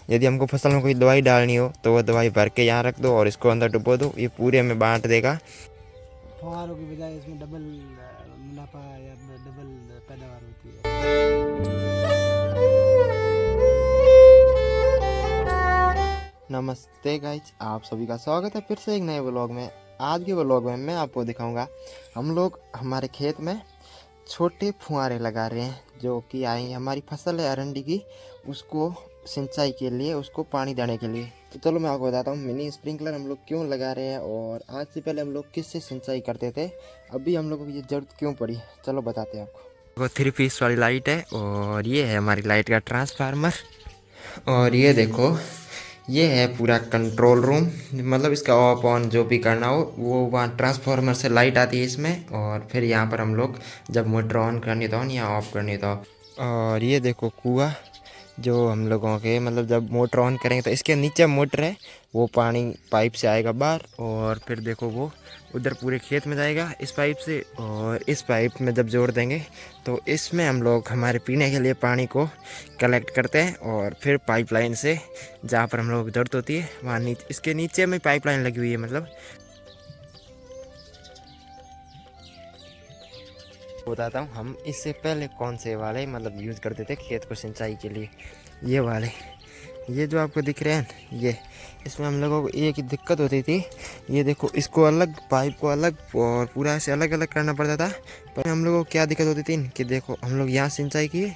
यदि हमको फसल में कोई दवाई डालनी हो तो वो दवाई भर के यहाँ रख दो और इसको अंदर डुबो दो, ये पूरे में बांट देगा। फुहारों की बजाय इसमें डबल मुनाफा या डबल पैदावार होती है। नमस्ते गाइज, आप सभी का स्वागत है फिर से एक नए व्लॉग में। आज के व्लॉग में मैं आपको दिखाऊंगा हम लोग हमारे खेत में छोटे फुहारे लगा रहे हैं, जो कि आई हमारी फसल है अरंडी की, उसको सिंचाई के लिए, उसको पानी देने के लिए। तो चलो मैं आपको बताता हूँ मिनी स्प्रिंकलर हम लोग क्यों लगा रहे हैं और आज से पहले हम लोग किससे सिंचाई करते थे, अभी हम लोगों को ये जरूरत क्यों पड़ी, चलो बताते हैं आपको। वो 3 पीस वाली लाइट है और ये है हमारी लाइट का ट्रांसफार्मर। और ये देखो, ये है पूरा कंट्रोल रूम, मतलब इसका ऑफ ऑन जो भी करना हो वो वहाँ ट्रांसफार्मर से लाइट आती है इसमें। और फिर यहाँ पर हम लोग जब मोटर ऑन करनी तो ऑन या ऑफ करनी तो ऑफ। और ये देखो कुआं, जो हम लोगों के मतलब जब मोटर ऑन करेंगे तो इसके नीचे मोटर है, वो पानी पाइप से आएगा बाहर और फिर देखो वो उधर पूरे खेत में जाएगा इस पाइप से। और इस पाइप में जब जोड़ देंगे तो इसमें हम लोग हमारे पीने के लिए पानी को कलेक्ट करते हैं और फिर पाइपलाइन से जहाँ पर हम लोग की ज़रूरत होती है वहाँ नीचे, इसके नीचे में पाइपलाइन लगी हुई है। मतलब बताता हूँ हम इससे पहले कौन से वाले मतलब यूज़ करते थे खेत को सिंचाई के लिए। ये वाले, ये जो आपको दिख रहे हैं ये, इसमें हम लोगों को एक ही दिक्कत होती थी, ये देखो इसको अलग, पाइप को अलग और पूरा ऐसे अलग अलग करना पड़ता था। पर हम लोगों को क्या दिक्कत होती थी कि देखो हम लोग यहाँ सिंचाई किए,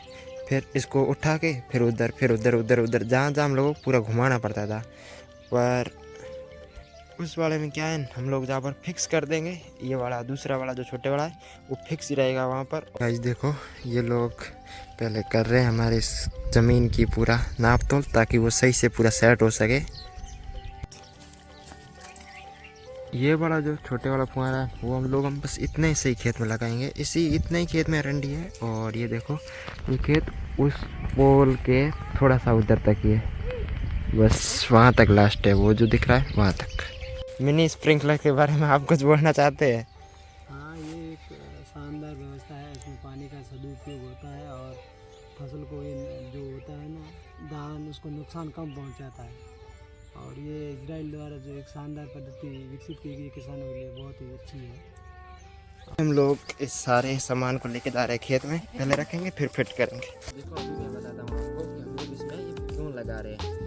फिर इसको उठा के फिर उधर, फिर उधर उधर उधर जहाँ जहाँ हम लोगों को पूरा घुमाना पड़ता था। पर उस वाले में क्या है, हम लोग जहाँ पर फिक्स कर देंगे, ये वाला दूसरा वाला जो छोटे वाला है वो फिक्स ही रहेगा वहाँ पर। गाइस देखो, ये लोग पहले कर रहे हैं हमारे इस ज़मीन की पूरा नाप तोल, ताकि वो सही से पूरा सेट हो सके। ये वाला जो छोटे वाला फुहारा है वो हम बस इतने ही सही खेत में लगाएंगे, इसी इतने ही खेत में अरंडी है। और ये देखो, ये खेत उस पोल के थोड़ा सा उधर तक ही है, बस वहाँ तक लास्ट है, वो जो दिख रहा है वहाँ तक। मिनी स्प्रिंकलर के बारे में आप कुछ बोलना चाहते हैं? हाँ, ये एक शानदार व्यवस्था है, इसमें पानी का सदुपयोग होता है और फसल को ये जो होता है ना धान, उसको नुकसान कम पहुंचाता है। और ये इजराइल द्वारा जो एक शानदार पद्धति विकसित की गई किसानों के लिए बहुत ही अच्छी है। हम लोग इस सारे सामान को लेके जा रहे हैं खेत में, पहले रखेंगे फिर फिट करेंगे। देखो अभी मैं बताता हूँ आपको कि हम लोग इसमें ये क्यों लगा रहे हैं।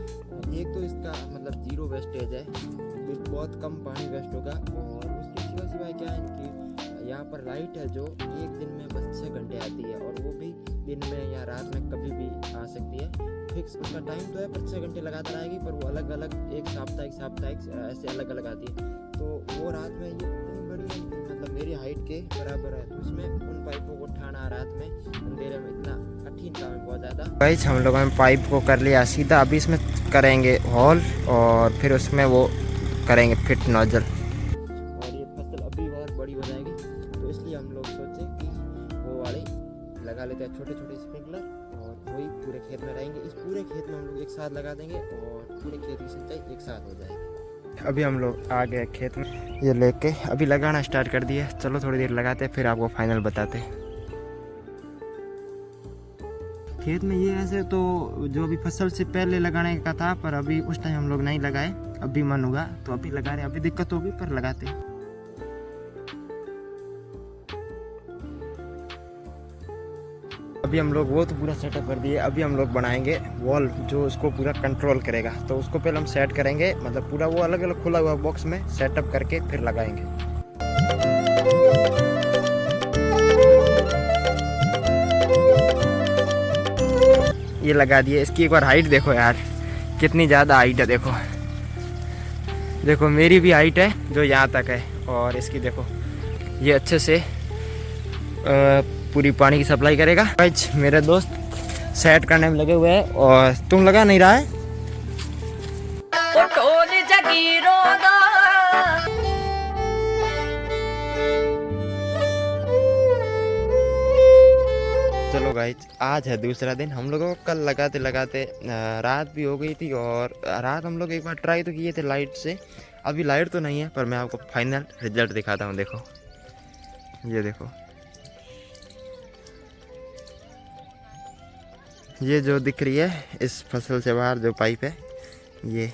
एक तो इसका मतलब जीरो वेस्टेज है, फिर बहुत कम पानी वेस्ट होगा। और उसके सिवा सिवाय क्या है कि यहाँ पर लाइट है जो एक दिन में बस 6 घंटे आती है, और वो भी दिन में या रात में कभी भी आ सकती है। फिक्स उसका टाइम तो है, पर 6 घंटे लगातार आएगी, पर वो अलग अलग एक साप्ताहिक ऐसे अलग अलग आती है। तो वो रात में ये इतनी बड़ी मतलब मेरी हाइट के बराबर है, तो इसमें उन पाइपों को उठाना रात में अंधेरे में इतना कठिन काम है बहुत ज़्यादा। गाइस हम लोगों ने पाइप को कर लिया सीधा, अभी इसमें करेंगे हॉल और फिर उसमें वो करेंगे फिट नोजल। और ये फसल अभी बहुत बड़ी हो जाएगी, तो इसलिए हम लोग सोचे कि वो वाले लगा लेते हैं छोटे छोटे स्प्रिंकलर, और वही पूरे खेत में रहेंगे। इस पूरे खेत में हम लोग एक साथ लगा देंगे और पूरे खेत की सिंचाई एक साथ हो जाएगी। अभी हम लोग आ गए खेत में, ये लेके अभी लगाना स्टार्ट कर दिए। चलो थोड़ी देर लगाते फिर आपको फाइनल बताते। खेत में ये ऐसे तो जो अभी फसल से पहले लगाने का था, पर अभी उस टाइम हम लोग नहीं लगाए, अभी मन हुआ तो अभी लगा रहे। अभी दिक्कत होगी पर लगाते हैं। अभी हम लोग वो तो पूरा सेटअप कर दिए, अभी हम लोग बनाएंगे वॉल जो उसको पूरा कंट्रोल करेगा। तो उसको पहले हम सेट करेंगे, मतलब पूरा वो अलग अलग खुला हुआ बॉक्स में सेटअप करके फिर लगाएंगे। ये लगा दिए, इसकी एक बार हाइट देखो यार, कितनी ज़्यादा हाइट है। देखो देखो मेरी भी हाइट है जो यहाँ तक है, और इसकी देखो ये अच्छे से पूरी पानी की सप्लाई करेगा। गाइस मेरे दोस्त सेट करने में लगे हुए हैं, और तुम लगा नहीं रहा है। चलो गाइस, आज है दूसरा दिन। हम लोगों को कल लगाते लगाते रात भी हो गई थी, और रात हम लोग एक बार ट्राई तो किए थे लाइट से। अभी लाइट तो नहीं है, पर मैं आपको फाइनल रिजल्ट दिखाता हूँ। देखो ये देखो, ये जो दिख रही है इस फसल से बाहर जो पाइप है, ये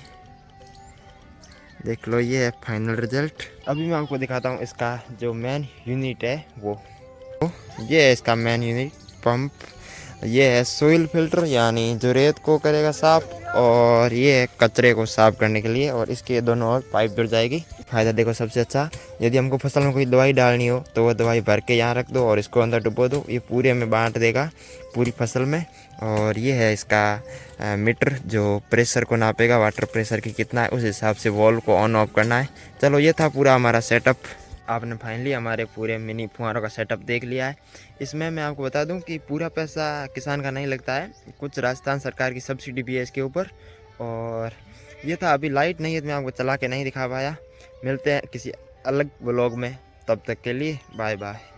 देख लो, ये है फाइनल रिजल्ट। अभी मैं आपको दिखाता हूँ इसका जो मेन यूनिट है वो। ये है इसका मेन यूनिट पंप। ये है सोइल फिल्टर, यानी जो रेत को करेगा साफ, और ये है कचरे को साफ करने के लिए, और इसके दोनों ओर पाइप जुड़ जाएगी। फ़ायदा देखो सबसे अच्छा, यदि हमको फसल में कोई दवाई डालनी हो तो वो दवाई भर के यहाँ रख दो और इसको अंदर डुबो दो, ये पूरे में बांट देगा पूरी फसल में। और ये है इसका मीटर जो प्रेशर को नापेगा, वाटर प्रेशर की कितना है, उस हिसाब से वॉल्व को ऑन ऑफ करना है। चलो ये था पूरा हमारा सेटअप। आपने फाइनली हमारे पूरे मिनी फुहारों का सेटअप देख लिया है। इसमें मैं आपको बता दूं कि पूरा पैसा किसान का नहीं लगता है, कुछ राजस्थान सरकार की सब्सिडी भी है इसके ऊपर। और ये था, अभी लाइट नहीं है तो मैं आपको चला के नहीं दिखा पाया। मिलते हैं किसी अलग व्लॉग में, तब तक के लिए बाय बाय।